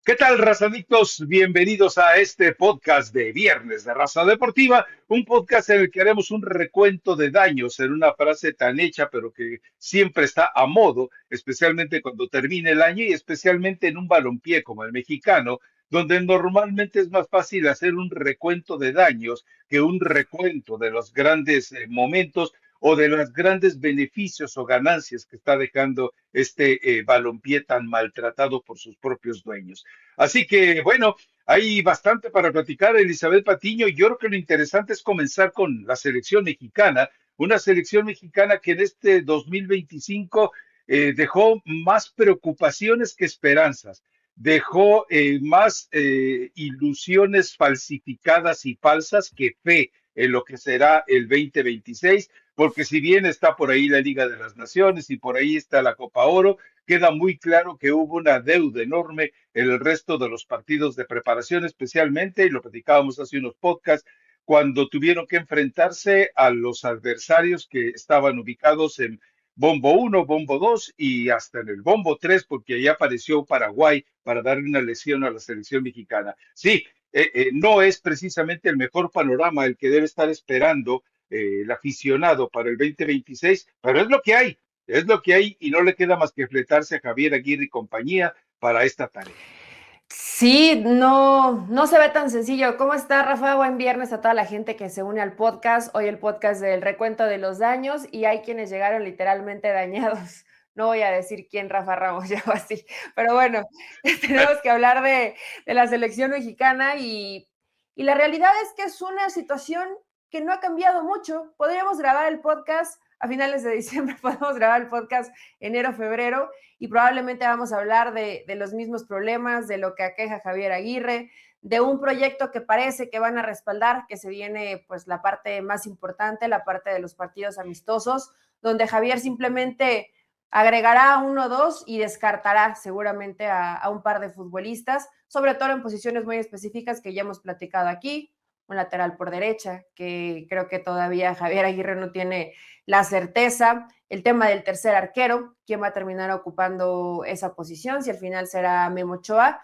¿Qué tal, razadictos? Bienvenidos a este podcast de Viernes de Raza Deportiva, un podcast en el que haremos un recuento de daños en una frase tan hecha, pero que siempre está a modo, especialmente cuando termine el año y especialmente en un balompié como el mexicano, donde normalmente es más fácil hacer un recuento de daños que un recuento de los grandes momentos o de los grandes beneficios o ganancias que está dejando este balompié tan maltratado por sus propios dueños. Así que, bueno, hay bastante para platicar, Elizabeth Patiño. Yo creo que lo interesante es comenzar con la selección mexicana, una selección mexicana que en este 2025 dejó más preocupaciones que esperanzas, dejó más ilusiones falsificadas y falsas que fe en lo que será el 2026, porque si bien está por ahí la Liga de las Naciones y por ahí está la Copa Oro, queda muy claro que hubo una deuda enorme en el resto de los partidos de preparación, especialmente, y lo platicábamos hace unos podcasts, cuando tuvieron que enfrentarse a los adversarios que estaban ubicados en Bombo 1, Bombo 2 y hasta en el Bombo 3, porque ahí apareció Paraguay para darle una lesión a la selección mexicana. Sí, no es precisamente el mejor panorama el que debe estar esperando el aficionado para el 2026, pero es lo que hay. Es lo que hay y no le queda más que fletarse a Javier Aguirre y compañía para esta tarea. Sí, no se ve tan sencillo. ¿Cómo está, Rafa? Buen viernes a toda la gente que se une al podcast. Hoy el podcast del recuento de los daños y hay quienes llegaron literalmente dañados. No voy a decir quién, Rafa Ramos, ya así. Pero bueno, tenemos que hablar de la selección mexicana y la realidad es que es una situación que no ha cambiado mucho. Podríamos grabar el podcast a finales de diciembre, podemos grabar el podcast enero, febrero y probablemente vamos a hablar de los mismos problemas, de lo que aqueja Javier Aguirre, de un proyecto que parece que van a respaldar, que se viene pues la parte más importante, la parte de los partidos amistosos, donde Javier simplemente agregará uno o dos y descartará seguramente a un par de futbolistas, sobre todo en posiciones muy específicas que ya hemos platicado aquí, un lateral por derecha, que creo que todavía Javier Aguirre no tiene la certeza, el tema del tercer arquero, quién va a terminar ocupando esa posición, si al final será Memo Ochoa,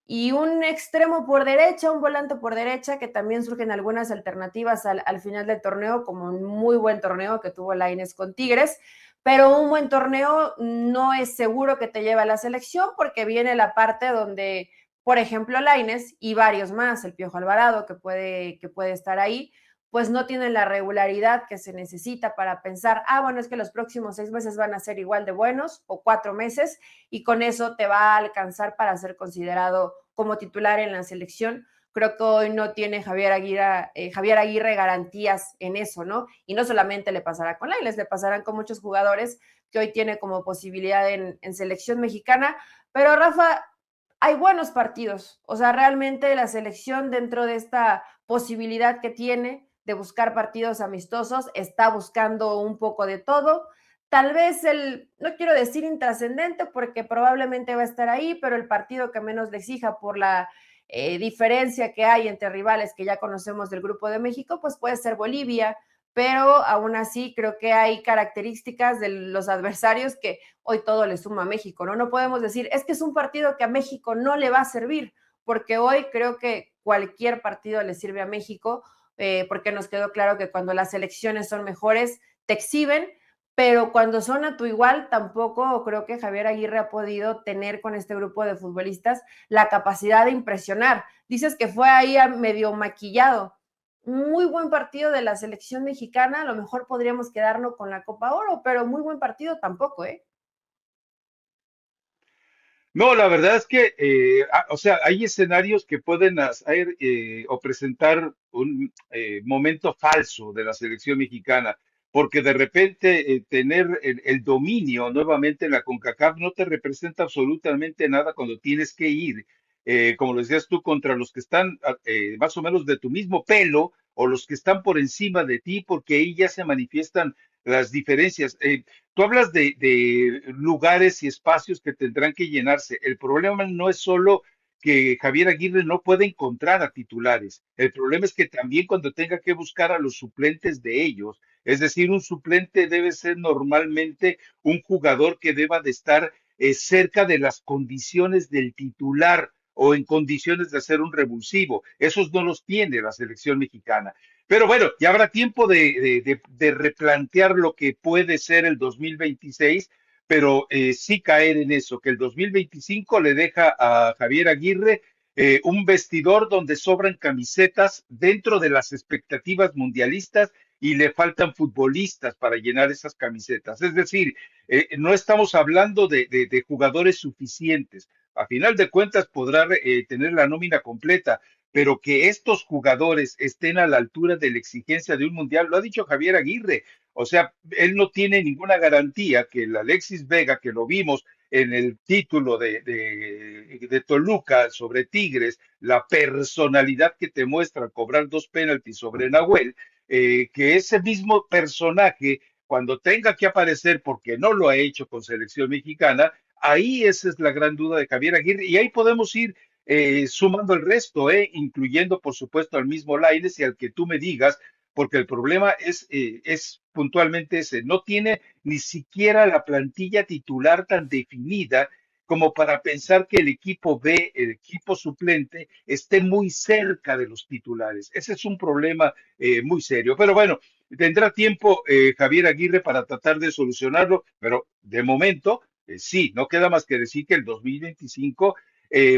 y un extremo por derecha, un volante por derecha, que también surgen algunas alternativas al final del torneo, como un muy buen torneo que tuvo Lainez con Tigres, pero un buen torneo no es seguro que te lleve a la selección, porque viene la parte donde, por ejemplo, Lainez y varios más, el Piojo Alvarado, que puede estar ahí, pues no tienen la regularidad que se necesita para pensar, bueno, es que los próximos 6 meses van a ser igual de buenos o 4 meses y con eso te va a alcanzar para ser considerado como titular en la selección. Creo que hoy no tiene Javier Aguirre garantías en eso, ¿no? Y no solamente le pasará con Lailes, le pasarán con muchos jugadores que hoy tiene como posibilidad en selección mexicana. Pero Rafa, hay buenos partidos. O sea, realmente la selección dentro de esta posibilidad que tiene de buscar partidos amistosos está buscando un poco de todo. Tal vez no quiero decir intrascendente porque probablemente va a estar ahí, pero el partido que menos le exija por la diferencia que hay entre rivales que ya conocemos del Grupo de México, pues puede ser Bolivia, pero aún así creo que hay características de los adversarios que hoy todo le suma a México, ¿no? No podemos decir, es que es un partido que a México no le va a servir, porque hoy creo que cualquier partido le sirve a México, porque nos quedó claro que cuando las selecciones son mejores, te exhiben, pero cuando son a tu igual, tampoco creo que Javier Aguirre ha podido tener con este grupo de futbolistas la capacidad de impresionar. Dices que fue ahí a medio maquillado. Muy buen partido de la selección mexicana, a lo mejor podríamos quedarnos con la Copa Oro, pero muy buen partido tampoco, ¿eh? No, la verdad es que, o sea, hay escenarios que pueden hacer o presentar un momento falso de la selección mexicana, porque de repente tener el dominio nuevamente en la CONCACAF no te representa absolutamente nada cuando tienes que ir, como lo decías tú, contra los que están más o menos de tu mismo pelo o los que están por encima de ti, porque ahí ya se manifiestan las diferencias. Tú hablas de lugares y espacios que tendrán que llenarse. El problema no es solo que Javier Aguirre no puede encontrar a titulares. El problema es que también cuando tenga que buscar a los suplentes de ellos, es decir, un suplente debe ser normalmente un jugador que deba de estar cerca de las condiciones del titular o en condiciones de hacer un revulsivo. Esos no los tiene la selección mexicana. Pero bueno, ya habrá tiempo de replantear lo que puede ser el 2026, pero sí caer en eso, que el 2025 le deja a Javier Aguirre un vestidor donde sobran camisetas dentro de las expectativas mundialistas y le faltan futbolistas para llenar esas camisetas. Es decir, no estamos hablando de jugadores suficientes. A final de cuentas podrá tener la nómina completa, pero que estos jugadores estén a la altura de la exigencia de un mundial, lo ha dicho Javier Aguirre. O sea, él no tiene ninguna garantía que el Alexis Vega, que lo vimos en el título de Toluca sobre Tigres, la personalidad que te muestra cobrar 2 penaltis sobre Nahuel, que ese mismo personaje, cuando tenga que aparecer, porque no lo ha hecho con selección mexicana, ahí esa es la gran duda de Javier Aguirre, y ahí podemos ir sumando el resto, incluyendo por supuesto al mismo Lainez y al que tú me digas, porque el problema es puntualmente ese, no tiene ni siquiera la plantilla titular tan definida como para pensar que el equipo B, el equipo suplente, esté muy cerca de los titulares. Ese es un problema muy serio. Pero bueno, tendrá tiempo Javier Aguirre para tratar de solucionarlo, pero de momento, sí, no queda más que decir que el 2025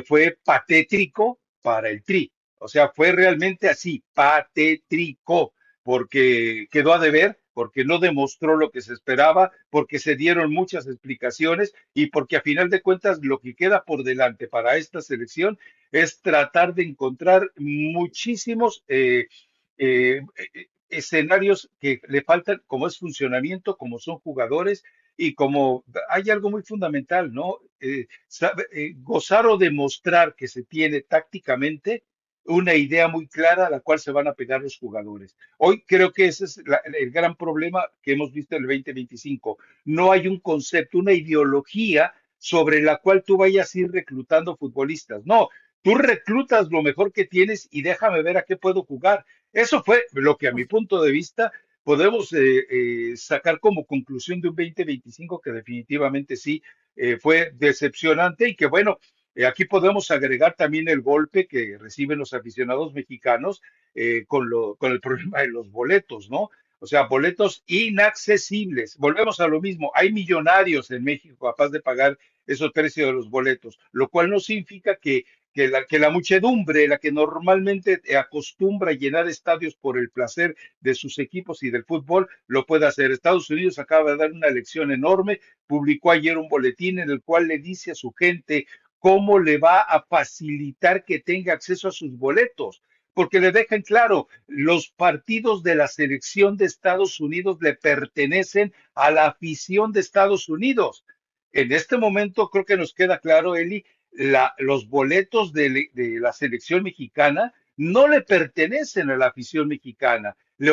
fue patético para el Tri. O sea, fue realmente así, patético, porque quedó a deber, porque no demostró lo que se esperaba, porque se dieron muchas explicaciones y porque a final de cuentas lo que queda por delante para esta selección es tratar de encontrar muchísimos escenarios que le faltan, como es funcionamiento, como son jugadores y como hay algo muy fundamental, ¿no? Gozar o demostrar que se tiene tácticamente una idea muy clara a la cual se van a pegar los jugadores. Hoy creo que ese es el gran problema que hemos visto en el 2025. No hay un concepto, una ideología sobre la cual tú vayas a ir reclutando futbolistas. No, tú reclutas lo mejor que tienes y déjame ver a qué puedo jugar. Eso fue lo que a mi punto de vista podemos sacar como conclusión de un 2025 que definitivamente sí fue decepcionante y que bueno, aquí podemos agregar también el golpe que reciben los aficionados mexicanos con el problema de los boletos, ¿no? O sea, boletos inaccesibles. Volvemos a lo mismo. Hay millonarios en México capaz de pagar esos precios de los boletos, lo cual no significa que la muchedumbre, la que normalmente acostumbra a llenar estadios por el placer de sus equipos y del fútbol, lo puede hacer. Estados Unidos acaba de dar una lección enorme, publicó ayer un boletín en el cual le dice a su gente cómo le va a facilitar que tenga acceso a sus boletos, porque le dejan claro, los partidos de la selección de Estados Unidos le pertenecen a la afición de Estados Unidos. En este momento creo que nos queda claro, Eli, los boletos de la selección mexicana no le pertenecen a la afición mexicana, le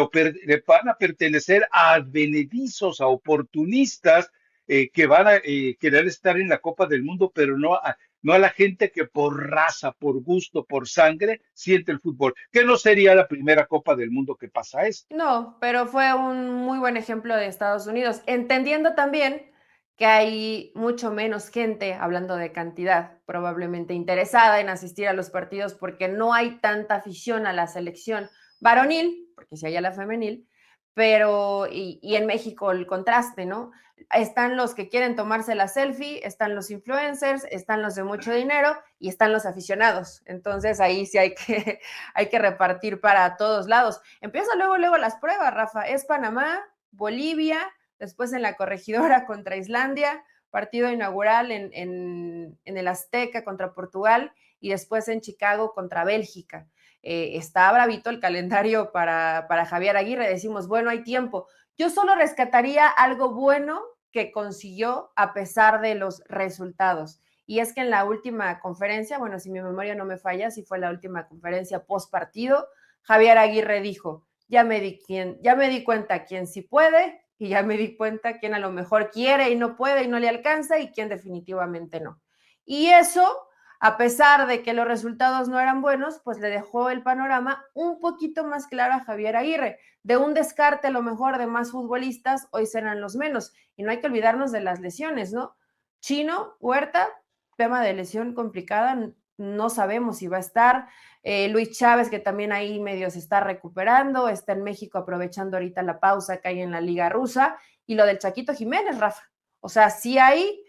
van a pertenecer a advenedizos, a oportunistas que van a querer estar en la Copa del Mundo, pero no a la gente que por raza, por gusto, por sangre siente el fútbol, que no sería la primera Copa del Mundo que pasa esto. No, pero fue un muy buen ejemplo de Estados Unidos, entendiendo también que hay mucho menos gente, hablando de cantidad, probablemente interesada en asistir a los partidos porque no hay tanta afición a la selección varonil, porque si hay a la femenil, pero y en México el contraste, ¿no? Están los que quieren tomarse la selfie, están los influencers, están los de mucho dinero y están los aficionados. Entonces ahí sí hay que repartir para todos lados. Empieza luego las pruebas, Rafa. Es Panamá, Bolivia, después en la corregidora contra Islandia, partido inaugural en el Azteca contra Portugal y después en Chicago contra Bélgica. Está bravito el calendario para Javier Aguirre. Decimos, bueno, hay tiempo. Yo solo rescataría algo bueno que consiguió a pesar de los resultados. Y es que en la última conferencia, bueno, si mi memoria no me falla, si fue la última conferencia post partido, Javier Aguirre dijo, ya me di cuenta quién sí puede y ya me di cuenta quién a lo mejor quiere y no puede y no le alcanza y quién definitivamente no. Y eso, a pesar de que los resultados no eran buenos, pues le dejó el panorama un poquito más claro a Javier Aguirre. De un descarte a lo mejor de más futbolistas, hoy serán los menos. Y no hay que olvidarnos de las lesiones, ¿no? Chino, Huerta, tema de lesión complicada, no sabemos si va a estar. Luis Chávez, que también ahí medio se está recuperando, está en México aprovechando ahorita la pausa que hay en la Liga Rusa, y lo del Chaquito Jiménez, Rafa. O sea, sí hay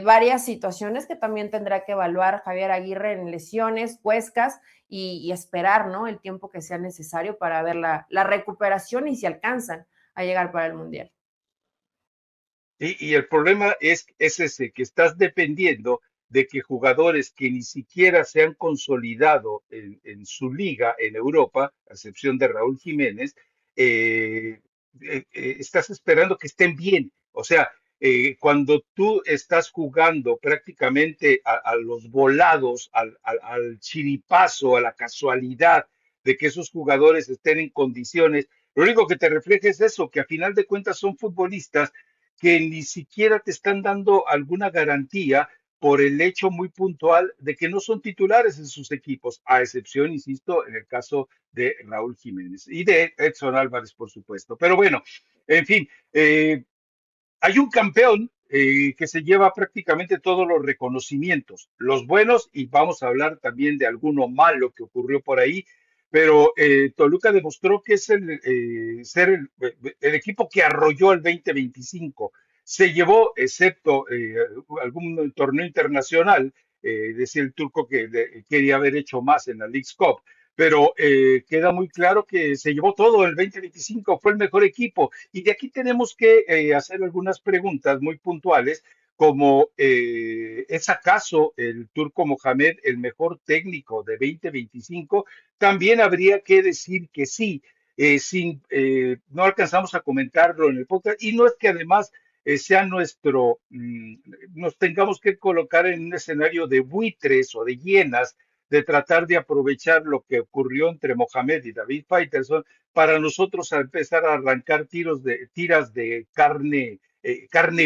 varias situaciones que también tendrá que evaluar Javier Aguirre en lesiones, huescas, y esperar, ¿no? El tiempo que sea necesario para ver la recuperación y si alcanzan a llegar para el Mundial. Y el problema es ese, que estás dependiendo de que jugadores que ni siquiera se han consolidado en su liga en Europa, a excepción de Raúl Jiménez, eh, estás esperando que estén bien. O sea, cuando tú estás jugando prácticamente a los volados, al chiripazo, a la casualidad de que esos jugadores estén en condiciones, lo único que te refleja es eso, que a final de cuentas son futbolistas que ni siquiera te están dando alguna garantía por el hecho muy puntual de que no son titulares en sus equipos, a excepción, insisto, en el caso de Raúl Jiménez y de Edson Álvarez, por supuesto. Pero bueno, en fin, hay un campeón que se lleva prácticamente todos los reconocimientos, los buenos, y vamos a hablar también de alguno malo que ocurrió por ahí, pero Toluca demostró que es el equipo que arrolló el 2025. Se llevó, excepto algún torneo internacional, decía el turco que quería haber hecho más en la Leagues Cup, pero queda muy claro que se llevó todo el 2025, fue el mejor equipo. Y de aquí tenemos que hacer algunas preguntas muy puntuales, como ¿es acaso el turco Mohamed el mejor técnico de 2025? También habría que decir que sí. No alcanzamos a comentarlo en el podcast, y no es que además sea nos tengamos que colocar en un escenario de buitres o de hienas, de tratar de aprovechar lo que ocurrió entre Mohamed y David Faitelson para nosotros empezar a arrancar tiras de carne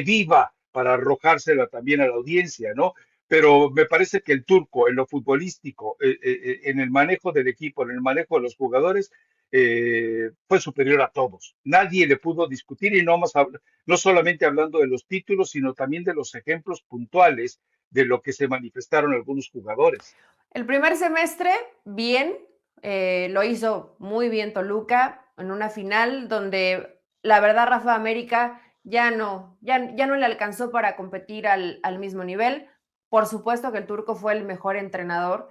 viva para arrojársela también a la audiencia, ¿no? Pero me parece que el turco en lo futbolístico, en el manejo del equipo, en el manejo de los jugadores, fue superior a todos. Nadie le pudo discutir, y no solamente hablando de los títulos, sino también de los ejemplos puntuales de lo que se manifestaron algunos jugadores. El primer semestre, bien, lo hizo muy bien Toluca en una final donde la verdad Rafa América ya no le alcanzó para competir al mismo nivel. Por supuesto que el turco fue el mejor entrenador,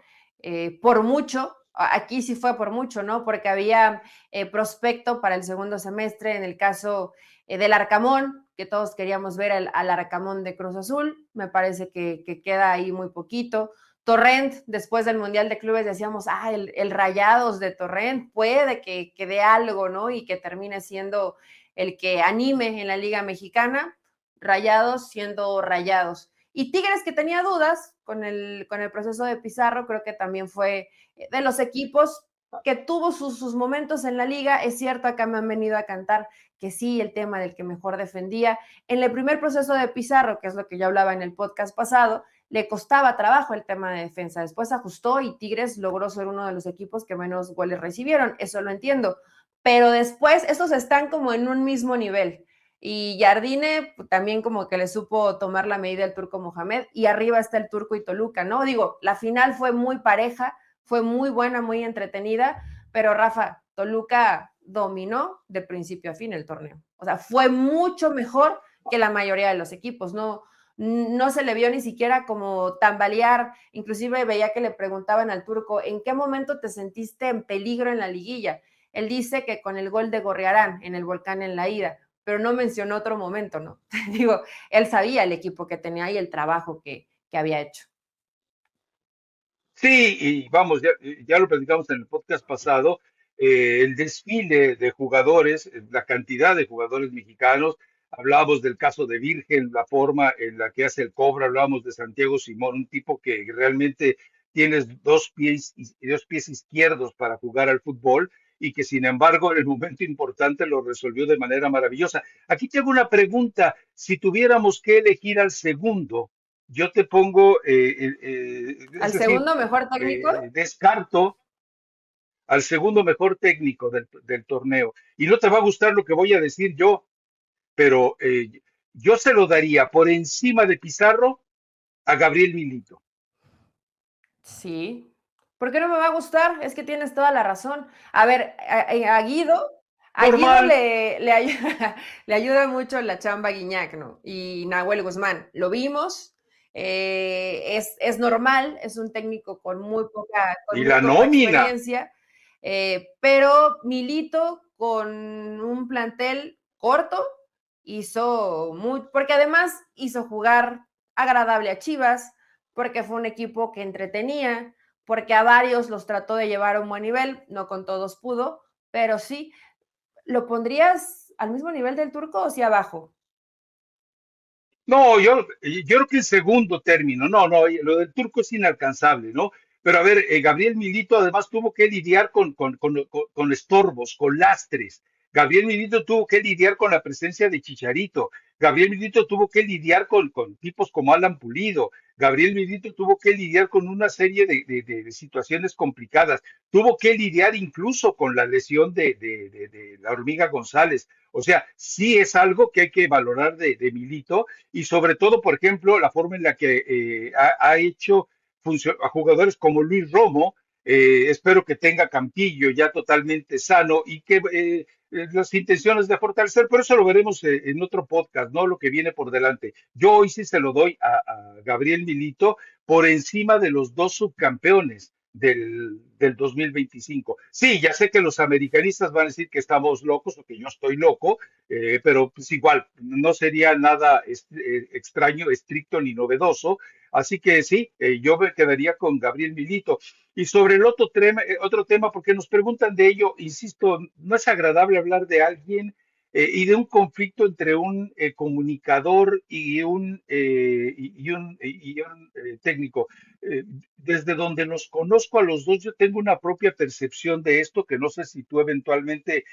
por mucho, aquí sí fue por mucho, ¿no? Porque había prospecto para el segundo semestre en el caso del Arcamón, que todos queríamos ver al Arcamón de Cruz Azul, me parece que queda ahí muy poquito. Torrent, después del Mundial de Clubes, decíamos, el Rayados de Torrent puede que dé algo, ¿no? Y que termine siendo el que anime en la Liga Mexicana, Rayados siendo Rayados. Y Tigres, que tenía dudas con el proceso de Pizarro, creo que también fue de los equipos que tuvo sus momentos en la liga. Es cierto, acá me han venido a cantar que sí, el tema del que mejor defendía. En el primer proceso de Pizarro, que es lo que yo hablaba en el podcast pasado, le costaba trabajo el tema de defensa. Después ajustó y Tigres logró ser uno de los equipos que menos goles recibieron. Eso lo entiendo. Pero después estos están como en un mismo nivel. Y Jardine también como que le supo tomar la medida al turco Mohamed, y arriba está el turco y Toluca, ¿no? Digo, la final fue muy pareja, fue muy buena, muy entretenida, pero Rafa, Toluca dominó de principio a fin el torneo. O sea, fue mucho mejor que la mayoría de los equipos, no se le vio ni siquiera como tambalear. Inclusive veía que le preguntaban al turco, ¿en qué momento te sentiste en peligro en la liguilla? Él dice que con el gol de Gorriarán en el Volcán en la ida, pero no mencionó otro momento, ¿no? Digo, él sabía el equipo que tenía y el trabajo que había hecho. Sí, y vamos, ya lo platicamos en el podcast pasado, el desfile de jugadores, la cantidad de jugadores mexicanos, hablábamos del caso de Virgen, la forma en la que hace el cobro, hablábamos de Santiago Simón, un tipo que realmente tienes dos pies izquierdos para jugar al fútbol, y que sin embargo en el momento importante lo resolvió de manera maravillosa. Aquí tengo una pregunta: si tuviéramos que elegir al segundo, yo te pongo, es Al decir, segundo mejor técnico, descarto al segundo mejor técnico del torneo. Y no te va a gustar lo que voy a decir yo, pero yo se lo daría por encima de Pizarro a Gabriel Milito. Sí. ¿Por qué no me va a gustar? Es que tienes toda la razón. A ver, a Guido Normal. le ayuda mucho la chamba a Guiñac, ¿no? Y Nahuel Guzmán. Lo vimos, es normal, es un técnico con Y muy la poca nómina. experiencia, pero Milito con un plantel corto porque además hizo jugar agradable a Chivas, porque fue un equipo que entretenía, porque a varios los trató de llevar a un buen nivel, no con todos pudo, pero sí. ¿Lo pondrías al mismo nivel del Turco o sí abajo? No, yo creo que en segundo término, no, no, lo del turco es inalcanzable, ¿no? Pero a ver, Gabriel Milito además tuvo que lidiar con estorbos, con lastres. Gabriel Milito tuvo que lidiar con la presencia de Chicharito. Gabriel Milito tuvo que lidiar con tipos como Alan Pulido. Gabriel Milito tuvo que lidiar con una serie de situaciones complicadas. Tuvo que lidiar incluso con la lesión de la hormiga González. O sea, sí es algo que hay que valorar de Milito y sobre todo, por ejemplo, la forma en la que ha hecho a jugadores como Luis Romo, espero que tenga Campillo ya totalmente sano y que las intenciones de fortalecer, pero eso lo veremos en otro podcast, ¿no? Lo que viene por delante. Yo hoy sí se lo doy a Gabriel Milito por encima de los dos subcampeones del 2025. Sí, ya sé que los americanistas van a decir que estamos locos o que yo estoy loco, pero pues igual, no sería nada extraño, estricto ni novedoso. Así que sí, yo me quedaría con Gabriel Milito. Y sobre el otro tema, porque nos preguntan de ello, insisto, no es agradable hablar de alguien y de un conflicto entre un comunicador y un técnico. Eh, Desde donde nos conozco a los dos, yo tengo una propia percepción de esto que no sé si tú eventualmente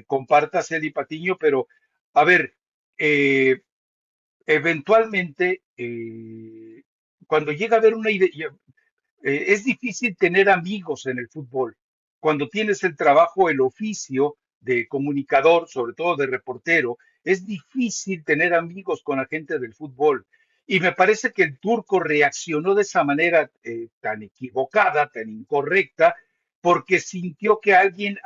compartas, Eli Patiño, pero a ver, eh, eventualmente, cuando llega a haber una idea, es difícil tener amigos en el fútbol. Cuando tienes el trabajo, el oficio de comunicador, sobre todo de reportero, es difícil tener amigos con la gente del fútbol. Y me parece que el turco reaccionó de esa manera tan equivocada, tan incorrecta, porque sintió que alguien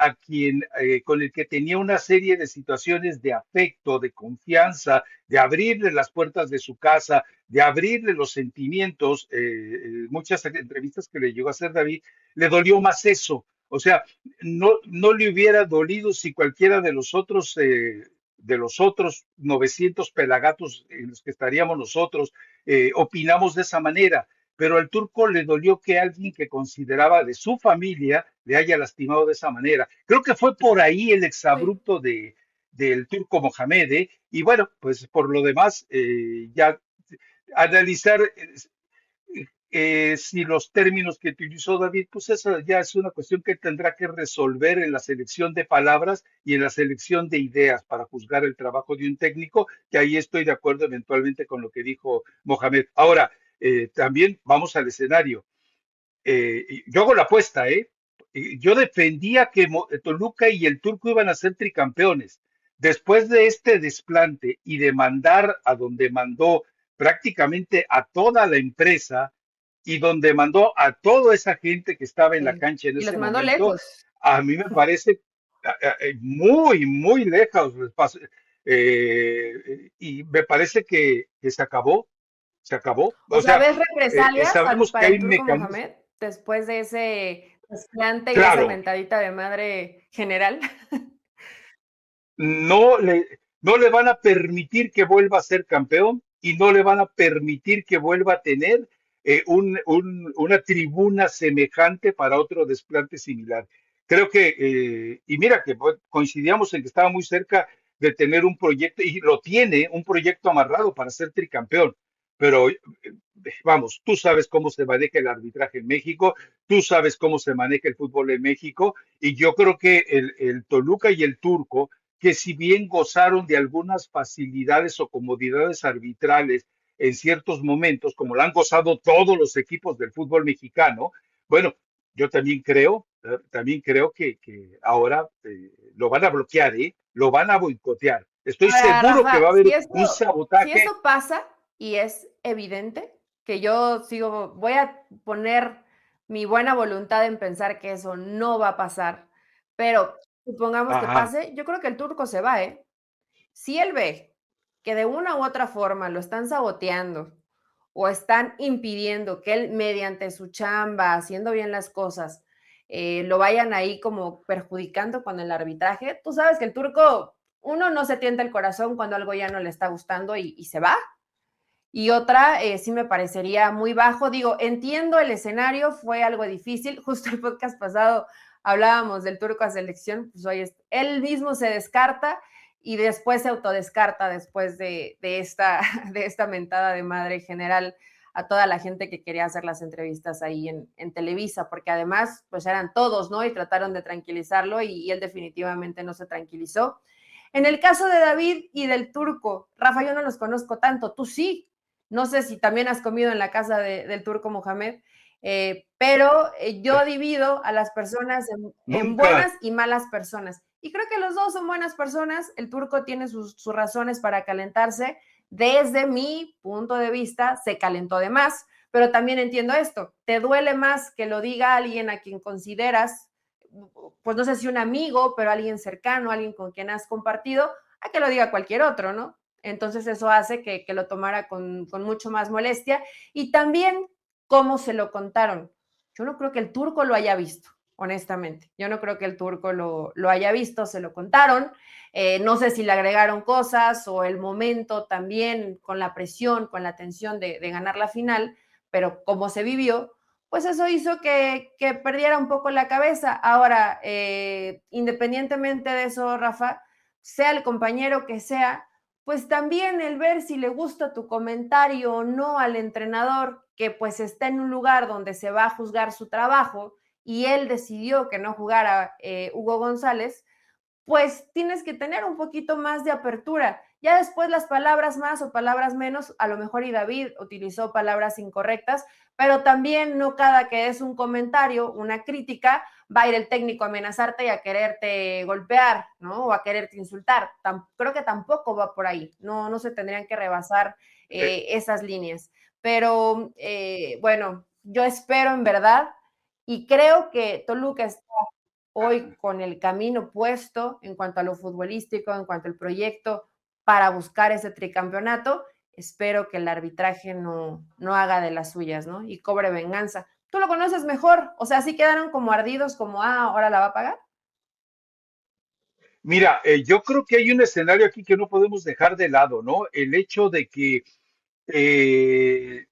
con el que tenía una serie de situaciones de afecto, de confianza, de abrirle las puertas de su casa, de abrirle los sentimientos, muchas entrevistas que le llegó a hacer David, le dolió más eso. O sea, no le hubiera dolido si cualquiera de los otros 900 pelagatos en los que estaríamos nosotros, opinamos de esa manera. Pero al turco le dolió que alguien que consideraba de su familia le haya lastimado de esa manera. Creo que fue por ahí el Sí. exabrupto del turco Mohamed, ¿eh? Y bueno, pues por lo demás, ya analizar si los términos que utilizó David, pues eso ya es una cuestión que tendrá que resolver en la selección de palabras y en la selección de ideas para juzgar el trabajo de un técnico, que ahí estoy de acuerdo eventualmente con lo que dijo Mohamed. Ahora, también vamos al escenario. Yo hago la apuesta, ¿eh? Yo defendía que Toluca y el Turco iban a ser tricampeones. Después de este desplante y de mandar a donde mandó prácticamente a toda la empresa y donde mandó a toda esa gente que estaba en la Sí. cancha en Y los ese mandó momento, lejos. a mí me parece muy, muy lejos. Y me parece que se acabó. O O sea, sea, ¿ves represalias sabemos que para hay el Turco mecanismos. Mohamed después de ese desplante y esa Claro, mentadita de madre general? no no le van a permitir que vuelva a ser campeón y no le van a permitir que vuelva a tener una tribuna semejante para otro desplante similar. Creo que, y mira que pues, coincidíamos en que estaba muy cerca de tener un proyecto, y lo tiene, un proyecto amarrado para ser tricampeón. Pero vamos, tú sabes cómo se maneja el arbitraje en México, tú sabes cómo se maneja el fútbol en México, y yo creo que el Toluca y el Turco, que si bien gozaron de algunas facilidades o comodidades arbitrales en ciertos momentos, como lo han gozado todos los equipos del fútbol mexicano, bueno, yo también creo que ahora lo van a bloquear, ¿eh? Lo van a boicotear. Estoy Ahora, seguro que va a Rafa, haber un si sabotaje. eso pasa y es evidente, que yo sigo, voy a poner mi buena voluntad en pensar que eso no va a pasar, pero supongamos que Ajá, pase, yo creo que el turco se va, ¿eh? Si él ve que de una u otra forma lo están saboteando o están impidiendo que él, mediante su chamba, haciendo bien las cosas, lo vayan ahí como perjudicando con el arbitraje, tú sabes que el turco, uno no se tienta el corazón cuando algo ya no le está gustando y se va. Y otra, sí me parecería muy bajo. Digo, entiendo el escenario, fue algo difícil. Justo el podcast pasado hablábamos del turco a selección, pues hoy él mismo se descarta y después se autodescarta después de esta mentada de madre general a toda la gente que quería hacer las entrevistas ahí en Televisa, porque además pues eran todos, ¿no? Y trataron de tranquilizarlo y él definitivamente no se tranquilizó. En el caso de David y del turco, Rafa, yo no los conozco tanto, tú sí. No sé si también has comido en la casa del turco Mohamed, pero yo divido a las personas en nunca. buenas y malas personas. Y creo que los dos son buenas personas. El turco tiene sus razones para calentarse. Desde mi punto de vista, se calentó de más, pero también entiendo esto. Te duele más que lo diga alguien a quien consideras, pues no sé si un amigo, pero alguien cercano, alguien con quien has compartido, a que lo diga cualquier otro, ¿no? Entonces eso hace que lo tomara con mucho más molestia. Y también cómo se lo contaron. Yo no creo que el turco lo haya visto, honestamente. Yo no creo que el turco lo haya visto, se lo contaron. No sé si le agregaron cosas o el momento también con la presión, con la tensión de ganar la final, pero como se vivió, pues eso hizo que perdiera un poco la cabeza. Ahora, independientemente de eso, Rafa, sea el compañero que sea, pues también el ver si le gusta tu comentario o no al entrenador, que pues está en un lugar donde se va a juzgar su trabajo y él decidió que no jugara Hugo González, pues tienes que tener un poquito más de apertura. Ya después las palabras más o palabras menos, a lo mejor y David utilizó palabras incorrectas, pero también no cada que es un comentario, una crítica, va a ir el técnico a amenazarte y a quererte golpear, ¿no? O a quererte insultar. Creo que tampoco va por ahí. No se tendrían que rebasar Eh, esas líneas. Pero bueno, yo espero en verdad y creo que Toluca está hoy con el camino puesto en cuanto a lo futbolístico, en cuanto al proyecto para buscar ese tricampeonato, espero que el arbitraje no haga de las suyas, ¿no? Y cobre venganza. Tú lo conoces mejor, o sea, sí quedaron como ardidos, como, ahora la va a pagar. Mira, yo creo que hay un escenario aquí que no podemos dejar de lado, ¿no? El hecho de que eh,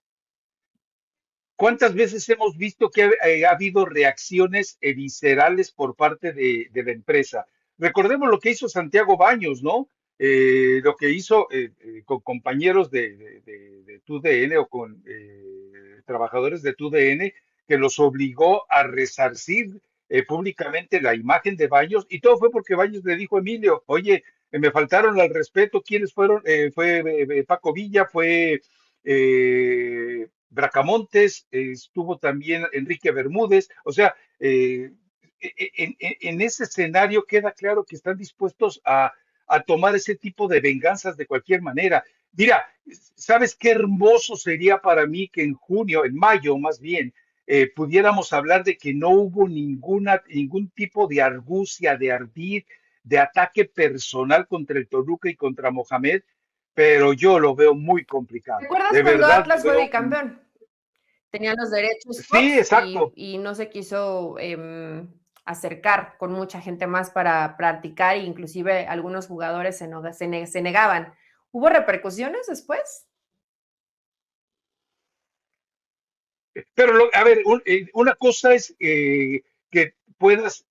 ¿cuántas veces hemos visto que ha habido reacciones viscerales por parte de la empresa? Recordemos lo que hizo Santiago Baños, ¿no? Lo que hizo con compañeros de TUDN o con trabajadores de TUDN, que los obligó a resarcir públicamente la imagen de Baños, y todo fue porque Baños le dijo a Emilio, oye, me faltaron al respeto, ¿quiénes fueron? Fue Paco Villa, fue Bracamontes, estuvo también Enrique Bermúdez, o sea, en ese escenario queda claro que están dispuestos a tomar ese tipo de venganzas de cualquier manera. Mira, ¿sabes qué hermoso sería para mí que en junio, en mayo más bien, pudiéramos hablar de que no hubo ningún tipo de argucia, de ardid, de ataque personal contra el Toluca y contra Mohamed, pero yo lo veo muy ¿Te complicado. acuerdas De cuando verdad lo Atlas fue veo. bicampeón? Tenían los derechos Sí, Fox exacto. y no se quiso acercar con mucha gente más para practicar, e inclusive algunos jugadores se negaban. ¿Hubo repercusiones después? Pero, a ver, una cosa es que puedas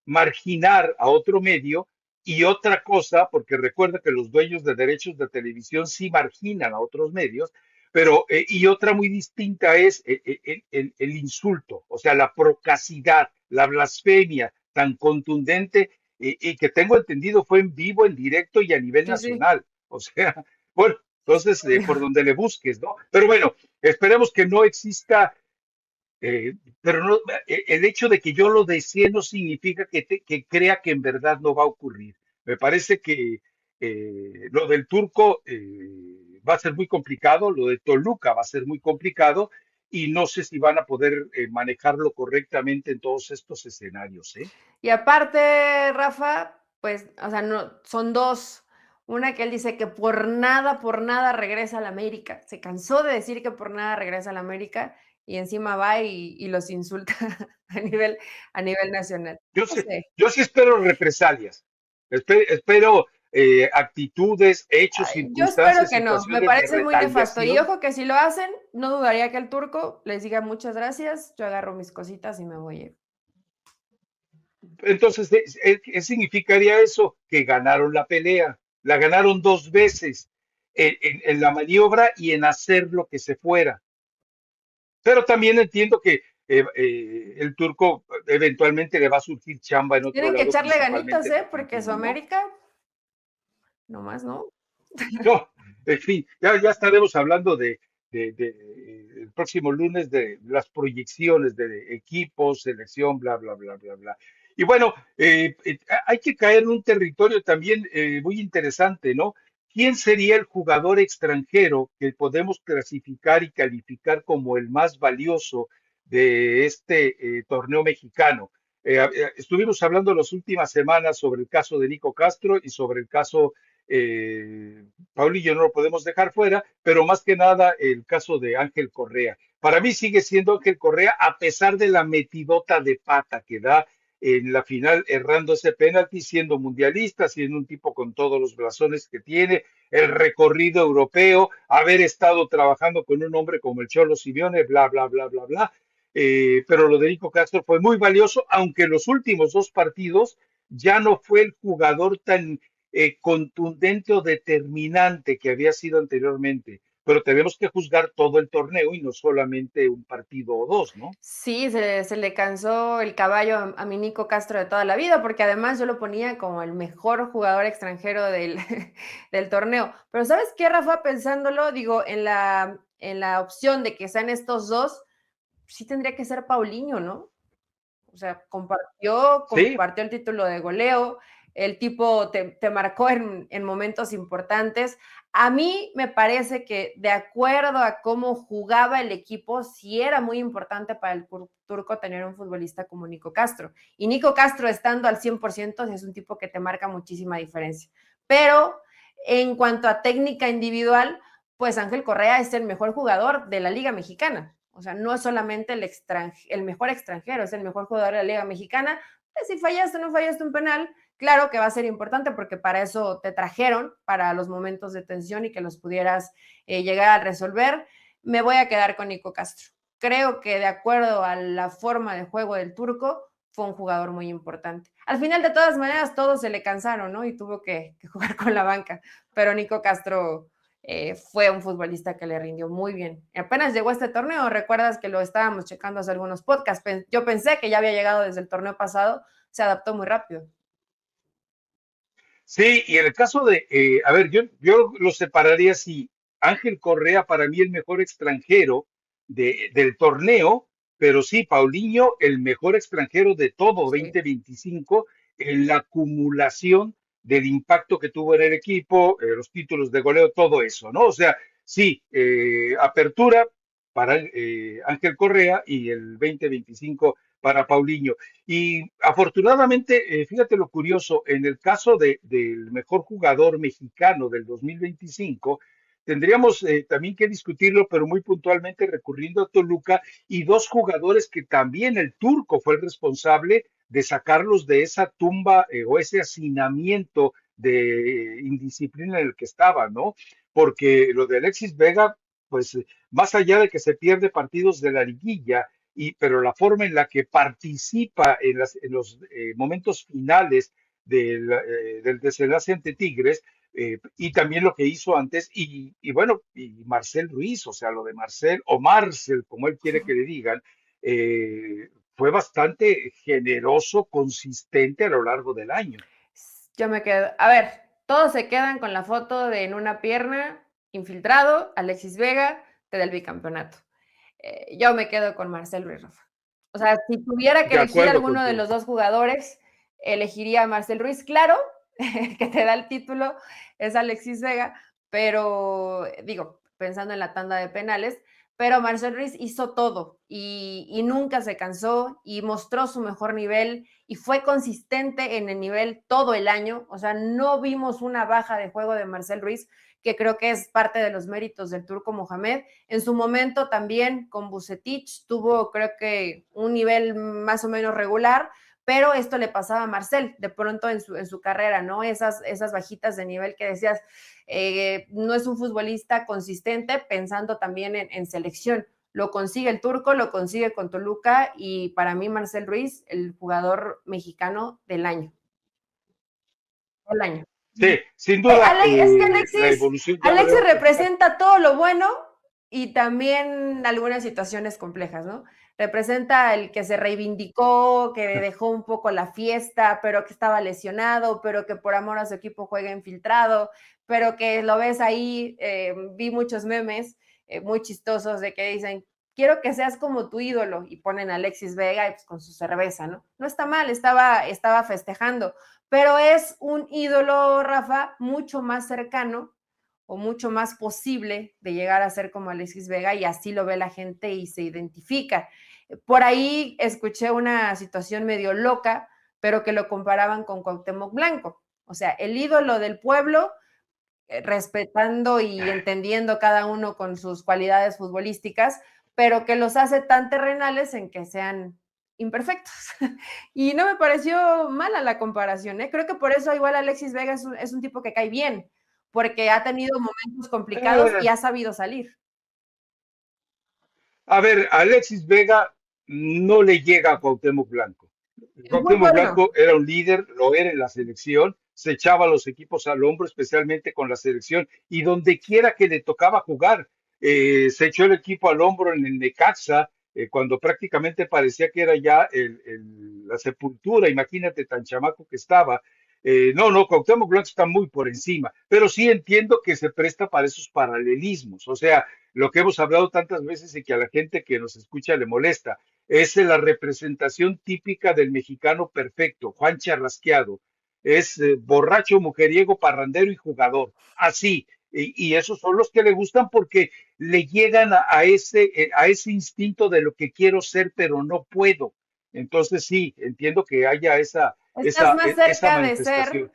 marginar a otro medio y otra cosa, porque recuerda que los dueños de derechos de televisión sí marginan a otros medios, pero, y otra muy distinta es el insulto, o sea, la procacidad, la blasfemia tan contundente y que tengo entendido fue en vivo, en directo y a nivel Sí, sí. nacional. O sea, bueno, entonces, Obvio. por donde le busques, ¿no? Pero bueno, esperemos que no exista, pero no, el hecho de que yo lo desee no significa que crea que en verdad no va a ocurrir. Me parece que lo del turco va a ser muy complicado, lo de Toluca va a ser muy complicado y no sé si van a poder manejarlo correctamente en todos estos escenarios, ¿eh? Y aparte, Rafa, pues, o sea, no, son dos. Una que él dice que por nada regresa a la América. Se cansó de decir que por nada regresa a la América y encima va y los insulta a nivel nacional. No sé. Yo sí espero represalias, espero actitudes, hechos, Ay, yo espero circunstancias, que no. Me situaciones de parece muy nefasto. Y retaliación. ojo que si lo hacen, no dudaría que el turco les diga muchas gracias. Yo agarro mis cositas y me voy. Entonces, ¿qué significaría eso? Que ganaron la pelea, la ganaron dos veces en la maniobra y en hacer lo que se fuera. Pero también entiendo que el turco eventualmente le va a surgir chamba en otro Tienen que lado, echarle ganitas, principalmente en porque su Argentina, ¿no? América, nomás no. No, en fin, ya estaremos hablando el próximo lunes de las proyecciones de equipos, selección, bla, bla, bla, bla, bla. Y bueno, hay que caer en un territorio también muy interesante, ¿no? ¿Quién sería el jugador extranjero que podemos clasificar y calificar como el más valioso de este torneo mexicano? Estuvimos hablando las últimas semanas sobre el caso de Nico Castro y sobre el caso Paulillo no lo podemos dejar fuera, pero más que nada el caso de Ángel Correa. Para mí sigue siendo Ángel Correa, a pesar de la metidota de pata que da en la final, errando ese penalti, siendo mundialista, siendo un tipo con todos los blasones que tiene, el recorrido europeo, haber estado trabajando con un hombre como el Cholo Simeone, bla, bla, bla, bla, bla. Pero lo de Nico Castro fue muy valioso, aunque los últimos dos partidos ya no fue el jugador tan contundente o determinante que había sido anteriormente, pero tenemos que juzgar todo el torneo y no solamente un partido o dos, ¿no? Sí, se le cansó el caballo a mi Nico Castro de toda la vida, porque además yo lo ponía como el mejor jugador extranjero del, del torneo. Pero ¿sabes qué, Rafa? Pensándolo, digo, en la opción de que sean estos dos, sí tendría que ser Paulinho, ¿no? O sea, Sí, compartió el título de goleo, el tipo te marcó en momentos importantes. A mí me parece que de acuerdo a cómo jugaba el equipo, sí era muy importante para el turco tener un futbolista como Nico Castro. Y Nico Castro estando al 100% es un tipo que te marca muchísima diferencia. Pero en cuanto a técnica individual, pues Ángel Correa es el mejor jugador de la Liga Mexicana. O sea, no es solamente el mejor extranjero, es el mejor jugador de la Liga Mexicana. Pues si fallaste o no fallaste un penal, claro que va a ser importante porque para eso te trajeron, para los momentos de tensión y que los pudieras llegar a resolver. Me voy a quedar con Nico Castro. Creo que de acuerdo a la forma de juego del turco, fue un jugador muy importante. Al final, de todas maneras, todos se le cansaron, ¿no? Y tuvo que jugar con la banca. Pero Nico Castro fue un futbolista que le rindió muy bien. Apenas llegó a este torneo, recuerdas que lo estábamos checando hace algunos podcasts. Yo pensé que ya había llegado desde el torneo pasado, se adaptó muy rápido. sí, y en el caso de, a ver, yo lo separaría así, Ángel Correa para mí el mejor extranjero del torneo, pero sí, Paulinho el mejor extranjero de todo Sí. 2025 en la acumulación del impacto que tuvo en el equipo, los títulos de goleo, todo eso, ¿no? O sea, sí, apertura para Ángel Correa y el 2025 para Paulinho. Y afortunadamente, fíjate lo curioso, en el caso del mejor jugador mexicano del 2025, tendríamos también que discutirlo, pero muy puntualmente recurriendo a Toluca y dos jugadores que también el turco fue el responsable de sacarlos de esa tumba o ese hacinamiento de indisciplina en el que estaban, ¿no? Porque lo de Alexis Vega, pues más allá de que se pierde partidos de la liguilla, pero la forma en la que participa en los momentos finales del desenlace ante Tigres, y también lo que hizo antes, y bueno, y Marcel Ruiz, o sea, lo de Marcel, o Marcel, como él quiere que le digan, fue bastante generoso, consistente a lo largo del año. Yo me quedo, a ver, todos se quedan con la foto de en una pierna, infiltrado, Alexis Vega, te da el bicampeonato. Yo me quedo con Marcel Ruiz, Rafa. O sea, si tuviera que De elegir acuerdo alguno de contigo. los dos jugadores, elegiría a Marcel Ruiz. Claro, que te da el título es Alexis Vega, pero digo, pensando en la tanda de penales, pero Marcel Ruiz hizo todo y nunca se cansó y mostró su mejor nivel y fue consistente en el nivel todo el año. O sea, no vimos una baja de juego de Marcel Ruiz, que creo que es parte de los méritos del Turco Mohamed. En su momento también con Vucetich tuvo, creo que, un nivel más o menos regular, pero esto le pasaba a Marcel de pronto en su carrera, ¿no? Esas bajitas de nivel que decías, no es un futbolista consistente, pensando también en selección. Lo consigue el Turco, lo consigue con Toluca, y para mí Marcel Ruiz, el jugador mexicano del año. El año. Sí, sin duda, Es que la evolución ya Alexis veo. representa todo lo bueno y también algunas situaciones complejas, ¿no? Representa el que se reivindicó, que dejó un poco la fiesta, pero que estaba lesionado, pero que por amor a su equipo juega infiltrado, pero que lo ves ahí. Vi muchos memes muy chistosos de que dicen, quiero que seas como tu ídolo, y ponen a Alexis Vega y pues con su cerveza, ¿no? No está mal, estaba festejando, pero es un ídolo, Rafa, mucho más cercano o mucho más posible de llegar a ser como Alexis Vega, y así lo ve la gente y se identifica. Por ahí escuché una situación medio loca, pero que lo comparaban con Cuauhtémoc Blanco. O sea, el ídolo del pueblo, respetando y entendiendo cada uno con sus cualidades futbolísticas, pero que los hace tan terrenales en que sean imperfectos. Y no me pareció mala la comparación, ¿eh? Creo que por eso igual Alexis Vega es un tipo que cae bien, porque ha tenido momentos complicados y Eh, ha sabido salir. a ver, Alexis Vega no le llega a Cuauhtémoc Blanco. Es muy Cuauhtémoc bueno. Blanco era un líder, lo era en la selección, se echaba a los equipos al hombro, especialmente con la selección, y donde quiera que le tocaba jugar, se echó el equipo al hombro en el Necaxa, cuando prácticamente parecía que era ya la sepultura. Imagínate tan chamaco que estaba. No, Cuauhtémoc Blanco está muy por encima, pero sí entiendo que se presta para esos paralelismos. O sea, lo que hemos hablado tantas veces y que a la gente que nos escucha le molesta, es la representación típica del mexicano perfecto, Juan Charrasqueado. Es borracho, mujeriego, parrandero y jugador. Así. Y esos son los que le gustan porque le llegan a ese instinto de lo que quiero ser, pero no puedo. Entonces sí, entiendo que haya Estás más esa cerca de ser manifestación.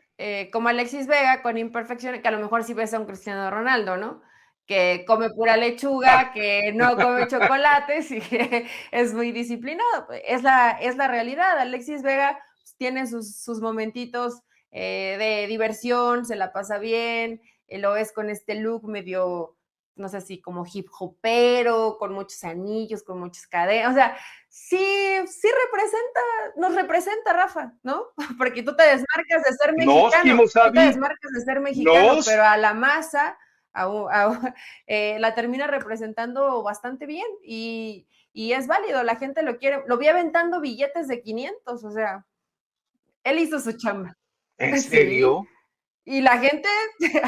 como Alexis Vega, con imperfecciones, que a lo mejor si ves a un Cristiano Ronaldo, ¿no? Que come pura lechuga, Ah, que no come chocolates y que es muy disciplinado. Es la realidad. Alexis Vega pues, tiene sus momentitos de diversión, se la pasa bien, lo ves con este look medio, no sé si como hip hopero, con muchos anillos, con muchas cadenas. O sea, sí, sí representa, nos representa, Rafa, ¿no? Porque tú te desmarcas de ser nos, mexicano, tú te Kimosabi, desmarcas de ser mexicano, pero nos. a la masa la termina representando bastante bien, y es válido, la gente lo quiere. Lo vi aventando billetes de 500, o sea, él hizo su chamba. ¿En Sí, serio? y la gente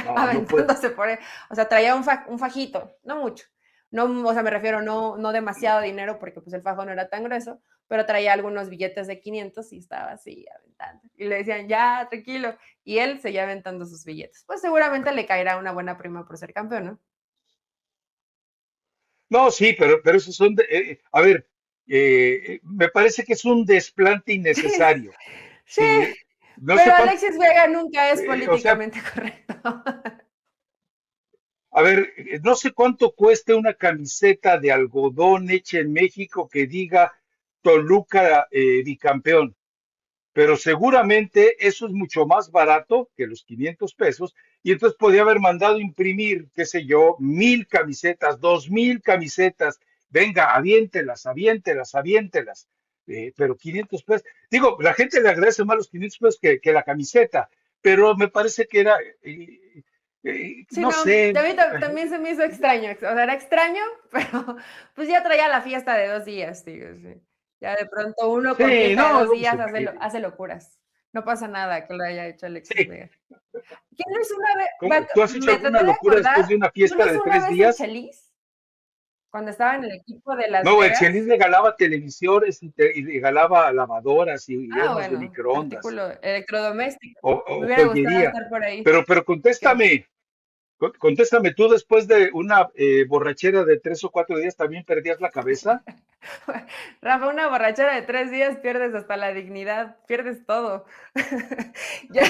No, no puede. aventándose por él. O sea, traía un fajito, no mucho. No, o sea, me refiero, no demasiado dinero, porque pues el fajo no era tan grueso, pero traía algunos billetes de 500 y estaba así aventando. Y le decían, ya, tranquilo. Y él seguía aventando sus billetes. Pues seguramente le caerá una buena prima por ser campeón, ¿no? No, sí, pero esos son, a ver, me parece que es un desplante innecesario. Sí, Sí, no pero sé cuánto, Alexis Vega nunca es o sea, políticamente correcto. a ver, no sé cuánto cueste una camiseta de algodón hecha en México que diga Toluca bicampeón, pero seguramente eso es mucho más barato que los 500 pesos, y entonces podía haber mandado imprimir, qué sé yo, 1000 camisetas, 2000 camisetas, venga, aviéntelas, aviéntelas, aviéntelas. Pero 500 pesos, digo, la gente le agradece más los 500 pesos que la camiseta, pero me parece que era, Sí, no no, sé, a mí también se me hizo extraño, o sea, era extraño, pero pues ya traía la fiesta de 2 días, digo, sí. Ya de pronto uno con sí, fiesta de no, dos no, días hace locuras. No pasa nada que lo haya hecho Alexis sí. Vega. ¿Quién lo hizo una vez? ¿Tú has hecho Me alguna traté de locura después de acordar, una ¿quién lo fiesta de hizo una tres vez el días? Chelis? Cuando estaba en el equipo de Las No, el Chelis Vegas. regalaba televisores y regalaba lavadoras y Ah, hornos de bueno, microondas artículo electrodoméstico. o, Me o hubiera gustado joyería. estar por ahí. Pero ¿Qué? Contéstame, ¿tú después de una borrachera de 3 o 4 días también perdías la cabeza? Rafa, una borrachera de 3 días pierdes hasta la dignidad, pierdes todo. Ya,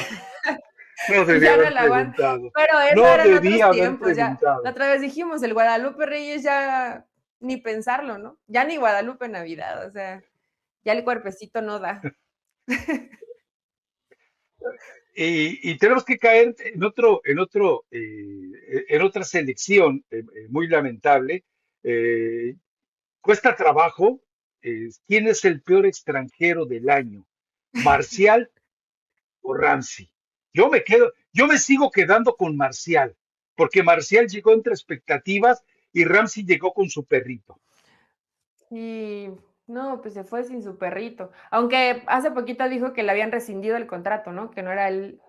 No debí ya no haber la aguanto. preguntado. Pero eso No eran debí otros haber tiempos, ya. La preguntado. otra vez dijimos, el Guadalupe Reyes ya ni pensarlo, ¿no? Ya ni Guadalupe Navidad, o sea, ya el cuerpecito no da. Y tenemos que caer en otra selección muy lamentable. Eh, Cuesta trabajo. ¿Quién es el peor extranjero del año? ¿Marcial o Ramsey? Yo me sigo quedando con Marcial, porque Marcial llegó entre expectativas y Ramsey llegó con su perrito. Y no, pues se fue sin su perrito. Aunque hace poquito dijo que le habían rescindido el contrato, ¿no? Que no era él,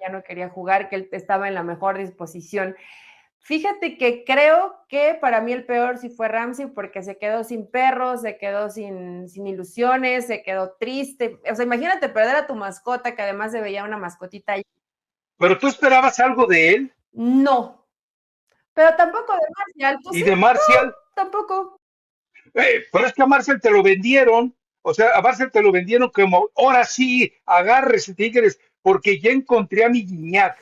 ya no quería jugar, que él estaba en la mejor disposición. Fíjate que creo que para mí el peor sí fue Ramsey porque se quedó sin perros, se quedó sin ilusiones, se quedó triste. O sea, imagínate perder a tu mascota, que además se veía una mascotita ahí. Pero tú esperabas algo de él No, pero tampoco de Marcial, pues y sí, de Marcial. tampoco. Pero es que a Marcel te lo vendieron, o sea, a Marcel te lo vendieron como, ahora sí, agárrese, Tigres, porque ya encontré a mi Guiñac.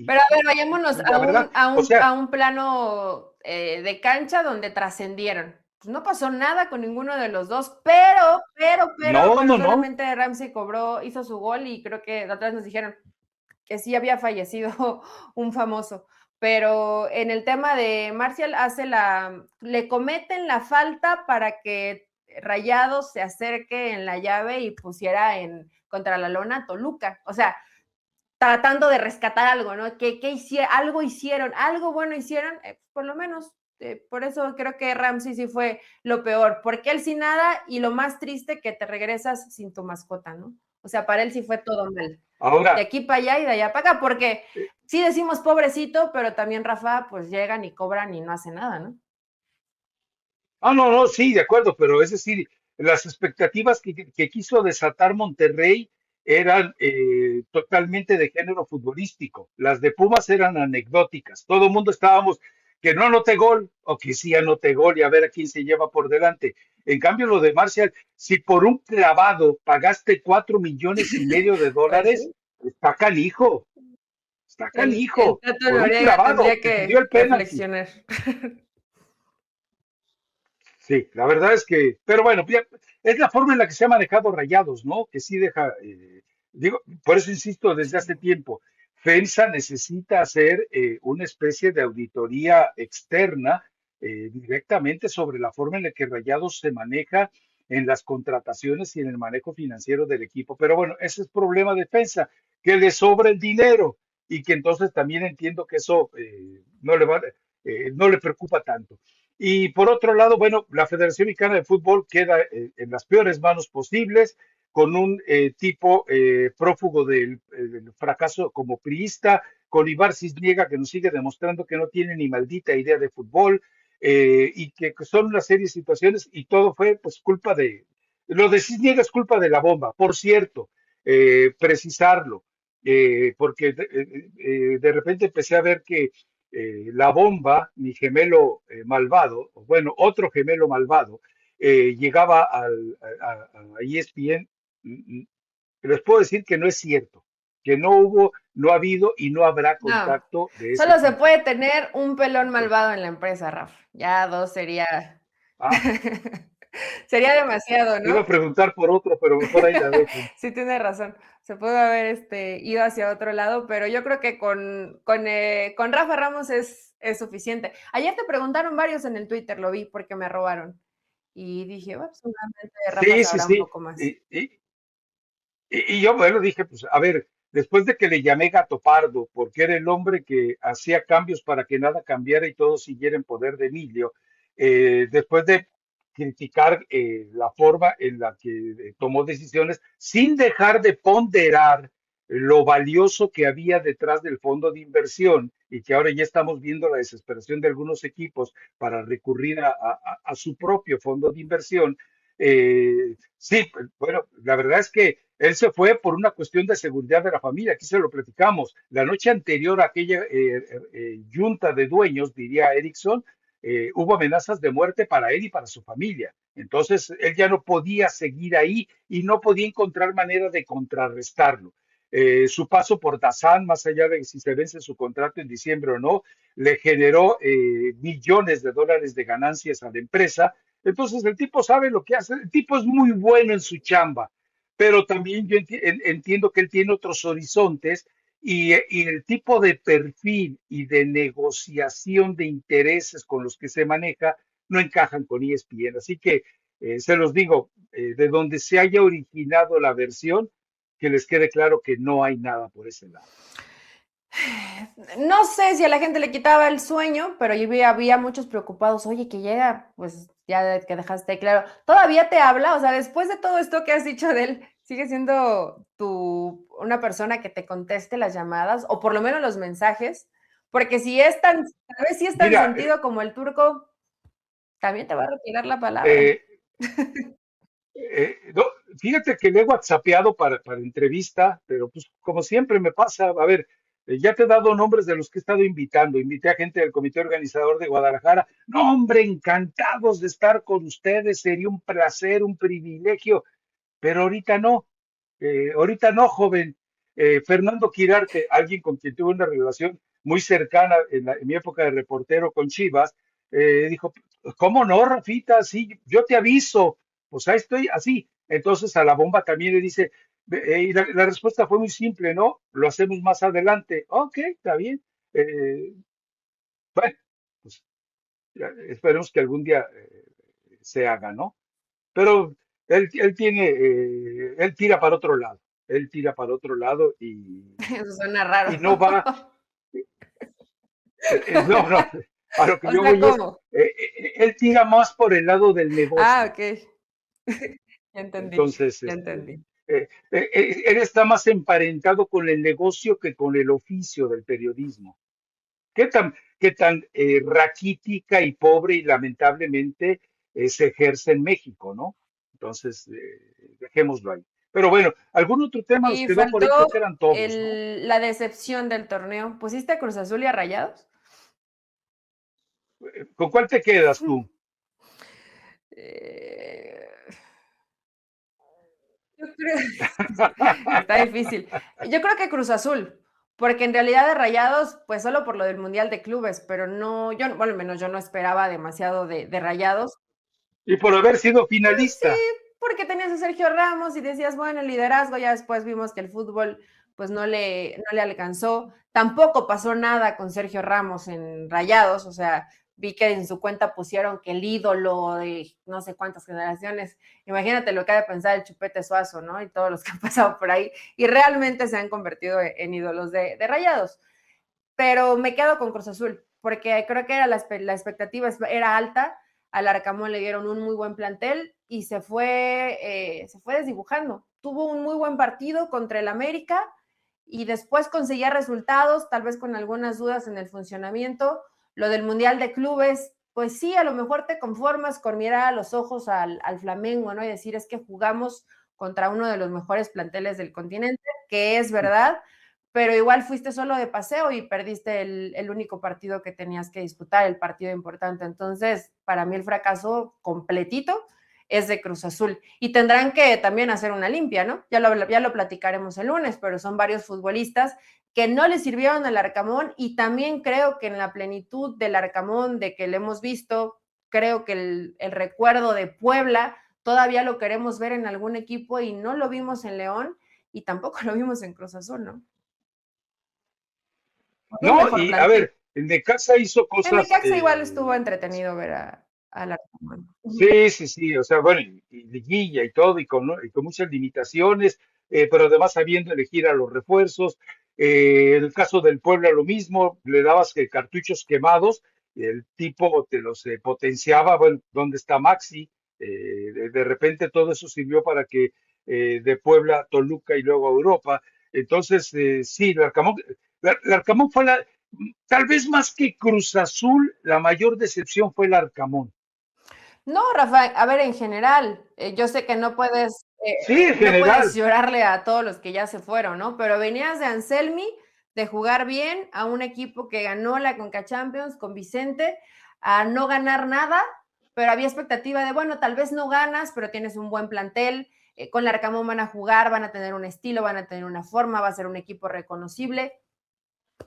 Pero a ver, vayámonos La verdad, o sea, a un plano de cancha donde trascendieron. Pues no pasó nada con ninguno de los dos, pero, no, bueno, no, no. solamente Ramsey cobró, hizo su gol y creo que la otra vez nos dijeron que sí había fallecido un famoso. Pero en el tema de Marcial le cometen la falta para que Rayados se acerque en la llave y pusiera contra la lona Toluca. O sea, tratando de rescatar algo, ¿no? Algo hicieron, algo bueno hicieron, por lo menos. Por eso creo que Ramsey sí fue lo peor, porque él sin nada y lo más triste que te regresas sin tu mascota, ¿no? O sea, para él sí fue todo mal. De Ahora, aquí para allá y de allá para acá, porque sí decimos pobrecito, pero también Rafa, pues llegan y cobran y no hace nada, ¿no? no, no, sí, de acuerdo, pero es decir, las expectativas que quiso desatar Monterrey eran totalmente de género futbolístico. Las de Pumas eran anecdóticas. Todo el mundo estábamos que no anote gol o que sí anote gol y a ver a quién se lleva por delante. En cambio, lo de Marcial, si por un clavado pagaste 4,5 millones de dólares, Pues sí. está canijo, está El canijo, Tato por un Noriega clavado, tendría dio que el penalti. reflexionar. Sí, la verdad es que, pero bueno, es la forma en la que se ha manejado Rayados, ¿no? Que sí deja, digo, por eso insisto desde hace tiempo, FEMSA necesita hacer una especie de auditoría externa directamente sobre la forma en la que Rayados se maneja en las contrataciones y en el manejo financiero del equipo. Pero bueno, ese es problema de FEMSA, que le sobra el dinero y que entonces también entiendo que eso no le preocupa tanto. Y por otro lado, bueno, la Federación Mexicana de Fútbol queda en las peores manos posibles, con un tipo prófugo del fracaso como priista, con Ibar Cisniega, que nos sigue demostrando que no tiene ni maldita idea de fútbol, y que son una serie de situaciones, y todo fue pues culpa lo de Cisniega es culpa de la bomba, por cierto, precisarlo, porque de repente empecé a ver que la bomba, mi gemelo malvado, o bueno, otro gemelo malvado, llegaba a ESPN. Les puedo decir que no es cierto, que no hubo, no ha habido y no habrá No, contacto de ese solo se tipo. puede tener un pelón Ok. malvado en la empresa, Rafa. Ya dos sería Ah, sería demasiado, te iba ¿no? a preguntar por otro, pero mejor ahí la dejo. Sí, tienes razón. Se pudo haber ido hacia otro lado, pero yo creo que con Rafa Ramos es suficiente. Ayer te preguntaron varios en el Twitter, lo vi porque me robaron. Y dije, bueno, seguramente Rafa Sí, sí, sabrá un sí. poco más. Y yo, bueno, dije, pues, a ver, después de que le llamé Gato Pardo, porque era el hombre que hacía cambios para que nada cambiara y todo siguiera en poder de Emilio, después de criticar la forma en la que tomó decisiones, sin dejar de ponderar lo valioso que había detrás del fondo de inversión y que ahora ya estamos viendo la desesperación de algunos equipos para recurrir a su propio fondo de inversión. Sí, bueno, la verdad es que Él se fue por una cuestión de seguridad de la familia, aquí se lo platicamos. La noche anterior a aquella junta de dueños, diría Erickson, hubo amenazas de muerte para él y para su familia. Entonces, él ya no podía seguir ahí y no podía encontrar manera de contrarrestarlo. Su paso por Dazan, más allá de si se vence su contrato en diciembre o no, le generó millones de dólares de ganancias a la empresa. Entonces, el tipo sabe lo que hace, el tipo es muy bueno en su chamba, pero también yo entiendo que él tiene otros horizontes y el tipo de perfil y de negociación de intereses con los que se maneja no encajan con ESPN. Así que se los digo, de donde se haya originado la versión, que les quede claro que no hay nada por ese lado. No sé si a la gente le quitaba el sueño, pero yo había muchos preocupados. Oye, que llega, pues ya que dejaste claro. ¿Todavía te habla? O sea, después de todo esto que has dicho de él, ¿sigue siendo una persona que te conteste las llamadas o por lo menos los mensajes? Porque si es tal vez si es tan Mira, sentido como el turco, también te va a retirar la palabra. eh, no, fíjate que le he whatsappeado para entrevista, pero pues como siempre me pasa, a ver, ya te he dado nombres de los que he estado invitando. Invité a gente del comité organizador de Guadalajara. No, hombre, encantados de estar con ustedes, sería un placer, un privilegio, pero ahorita no, joven. Fernando Quirarte, alguien con quien tuve una relación muy cercana en mi época de reportero con Chivas, dijo, ¿cómo no, Rafita? Sí, yo te aviso, pues ahí estoy así. Entonces a la bomba también le dice, y la respuesta fue muy simple, ¿no? Lo hacemos más adelante. Ok, está bien. Eh, bueno, pues esperemos que algún día se haga, ¿no? Pero él tira para otro lado, él tira para otro lado Eso suena raro. y no va, no, no, a lo que O yo sea, voy es, ¿cómo? él tira más por el lado del Ah, negocio. ok. Ya entendí, Entonces, ya entendí. él está más emparentado con el negocio que con el oficio del periodismo. ¿Qué tan raquítica y pobre y lamentablemente se ejerce en México, ¿no? Entonces, dejémoslo ahí. Pero bueno, ¿algún otro tema nos Y quedó por ahí? faltó Creo que eran todos, ¿no? la decepción del torneo. ¿Pusiste a Cruz Azul y a Rayados? ¿Con cuál te quedas tú? Eh, yo creo, está difícil. Yo creo que Cruz Azul, porque en realidad de Rayados, pues solo por lo del Mundial de Clubes, pero no, bueno, al menos yo no esperaba demasiado de Rayados. Y por haber sido Sí, finalista. porque tenías a Sergio Ramos y decías, bueno, el liderazgo, ya después vimos que el fútbol pues no le alcanzó. Tampoco pasó nada con Sergio Ramos en Rayados, o sea, vi que en su cuenta pusieron que el ídolo de no sé cuántas generaciones, imagínate lo que ha de pensar el Chupete Suazo, ¿no? Y todos los que han pasado por ahí, y realmente se han convertido en ídolos de Rayados. Pero me quedo con Cruz Azul, porque creo que era la expectativa era alta, al Arcamón le dieron un muy buen plantel y se fue desdibujando. Tuvo un muy buen partido contra el América y después conseguía resultados, tal vez con algunas dudas en el funcionamiento. Lo del Mundial de Clubes, pues sí, a lo mejor te conformas con mirar a los ojos al Flamengo, ¿no? Y decir, es que jugamos contra uno de los mejores planteles del continente, que es verdad, pero igual fuiste solo de paseo y perdiste el único partido que tenías que disputar, el partido importante. Entonces, para mí el fracaso completito es de Cruz Azul. Y tendrán que también hacer una limpia, ¿no? Ya lo platicaremos el lunes, pero son varios futbolistas que no le sirvieron al Arcamón y también creo que en la plenitud del Arcamón, de que le hemos visto, creo que el recuerdo de Puebla todavía lo queremos ver en algún equipo y no lo vimos en León y tampoco lo vimos en Cruz Azul, ¿no? Un No, mejor y a plantel. ver, el Necaxa hizo En cosas, Necaxa igual estuvo entretenido ver al Arcamón. sí, sí, sí, o sea, bueno, y liguilla y todo, y con muchas limitaciones, pero además sabiendo elegir a los refuerzos. En el caso del Puebla lo mismo, le dabas cartuchos quemados, y el tipo te los potenciaba, bueno, ¿dónde está Maxi? De repente todo eso sirvió para que de Puebla a Toluca y luego a Europa. Entonces, sí, el Arcamón fue tal vez más que Cruz Azul, la mayor decepción fue el Arcamón. No, Rafa, a ver, en general, yo sé que no puedes Sí, en no puedes general. llorarle a todos los que ya se fueron, ¿no? Pero venías de Anselmi, de jugar bien a un equipo que ganó la Conca Champions con Vicente, a no ganar nada, pero había expectativa de, bueno, tal vez no ganas, pero tienes un buen plantel, con Larcamón van a jugar, van a tener un estilo, van a tener una forma, va a ser un equipo reconocible,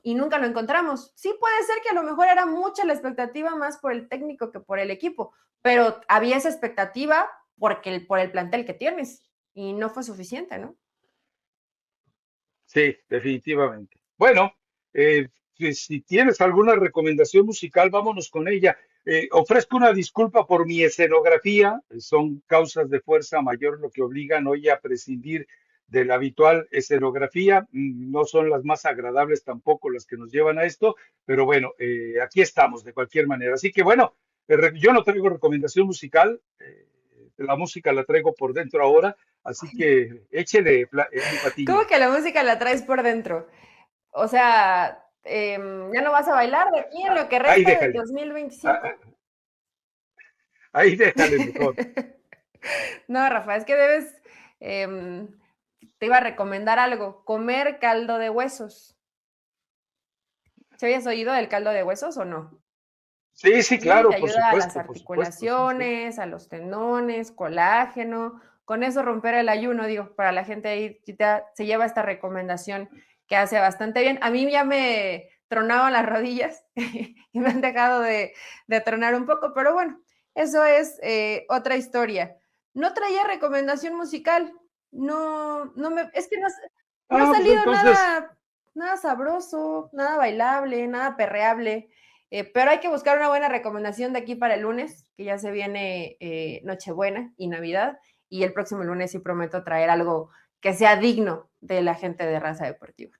y nunca lo encontramos. Sí puede ser que a lo mejor era mucha la expectativa más por el técnico que por el equipo, pero había esa expectativa por el plantel que tienes y no fue suficiente, ¿no? Sí, definitivamente. Bueno, si tienes alguna recomendación musical, vámonos con ella. Ofrezco una disculpa por mi escenografía. Son causas de fuerza mayor lo que obligan hoy a prescindir de la habitual escenografía. No son las más agradables tampoco las que nos llevan a esto, pero bueno, aquí estamos de cualquier manera. Así que bueno, yo no traigo recomendación musical. La música la traigo por dentro ahora. Así que échele, Ani ¿Cómo Patiño. que la música la traes por dentro? O sea, ¿ya no vas a bailar de aquí en lo que Ahí resta del déjale. Ah, 2025? ah, ahí déjale mejor. No, Rafa, es que debes, em, te iba a recomendar algo, comer caldo de huesos. ¿Se habías oído del caldo de huesos o no? Sí, sí, Sí, te claro, ayuda a las por supuesto, sí, sí. articulaciones, a los tendones, colágeno. Con eso romper el ayuno, digo, para la gente ahí se lleva esta recomendación que hace bastante bien. A mí ya me tronaban las rodillas y me han dejado de tronar un poco, pero bueno, eso es otra historia. No traía recomendación musical, es que no ha Ah, pues salido entonces, nada sabroso, nada bailable, nada perreable. Pero hay que buscar una buena recomendación de aquí para el lunes, que ya se viene Nochebuena y Navidad, y el próximo lunes sí prometo traer algo que sea digno de la gente de Raza Deportiva.